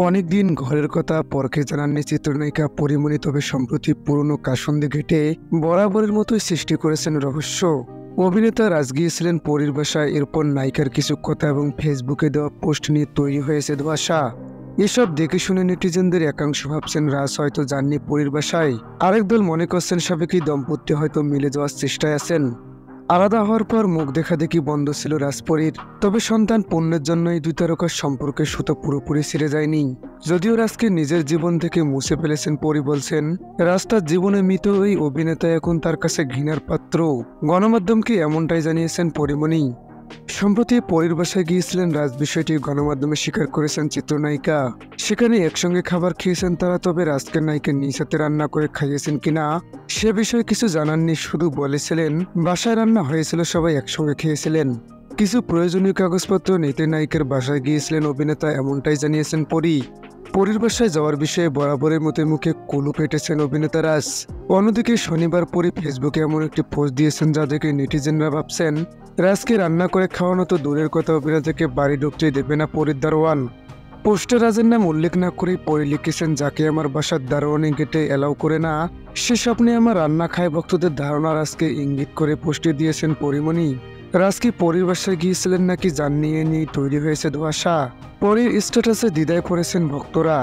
অনেকদিন ঘরের কথা পরকে জানাননি চিত্রনায়িকা পরীমণি, তবে সম্প্রতি পুরনো কাসন্দে ঘেটে বরাবরের মতোই সৃষ্টি করেছেন রহস্য। অভিনেতা রাজ গিয়েছিলেন পরীর বাসায়, এরপর নায়িকার কিছু কথা এবং ফেসবুকে দেওয়া পোস্ট নিয়ে তৈরি হয়েছে ধোঁয়াশা। এসব দেখে শুনে নেটিজেনদের একাংশ ভাবছেন রাজ হয়তো যাননি পরীর বাসায়, আরেক দল মনে করছেন সাবেকি দম্পতি হয়তো মিলে যাওয়ার চেষ্টায় আছেন। আলাদা হওয়ার পর মুখ দেখাদেখি বন্ধ ছিল রাজপরীর, তবে সন্তান পূর্ণের জন্য এই দুই তারকার সম্পর্কের সুতো পুরোপুরি ছিঁড়ে যায়নি। যদিও রাজকে নিজের জীবন থেকে মুছে ফেলেছেন পরী, বলছেন রাজ তার জীবনে মৃত ওই অভিনেতা এখন তার কাছে ঘৃণার পাত্র। গণমাধ্যমকে এমনটাই জানিয়েছেন পরীমণি। সম্প্রতি পরীর বাসায় গিয়েছিলেন রাজ, বিষয়টি গণমাধ্যমে স্বীকার করেছেন চিত্রনায়িকা। সেখানে একসঙ্গে খাবার খেয়েছেন তারা, তবে রাজকে নায়িকা নিজ হাতে রান্না করে খাইয়েছেন কিনা সে বিষয়ে কিছু জানাননি, শুধু বলেছিলেন বাসায় রান্না হয়েছিল, সবাই একসঙ্গে খেয়েছিলেন। কিছু প্রয়োজনীয় কাগজপত্র নিতে নায়িকার বাসায় গিয়েছিলেন অভিনেতা, এমনটাই জানিয়েছেন পরী। পরীর বাসায় যাওয়ার বিষয়ে বরাবরের মতো মুখে কুলু পেটেছেন অভিনেতা রাজ। অন্যদিকে শনিবার পরী ফেসবুকে এমন একটি পোস্ট দিয়েছেন যা দেখে নেটিজেনরা ভাবছেন রাজকে রান্না করে খাওয়ানো তো দূরের কথা, অভিনেতাকে বাড়ি ঢুকতেই দেবে না পরীর দারোয়ান। পোস্টে রাজের নাম উল্লেখ না করে পরে লিখেছেন, যাকে আমার বাসার দারোয়ানি গেটে এলাও করে না সে স্বপ্নে আমার রান্না খায়। ভক্তদের ধারণা রাজকে ইঙ্গিত করে পোস্টে দিয়েছেন পরীমণি। রাজ কি পরীর বাসায় গিয়েছিলেন নাকি জান নিয়ে তৈরি হয়েছে ধোঁয়াশা। পরীর স্ট্যাটাসে দ্বিধায় পড়েছেন ভক্তরা।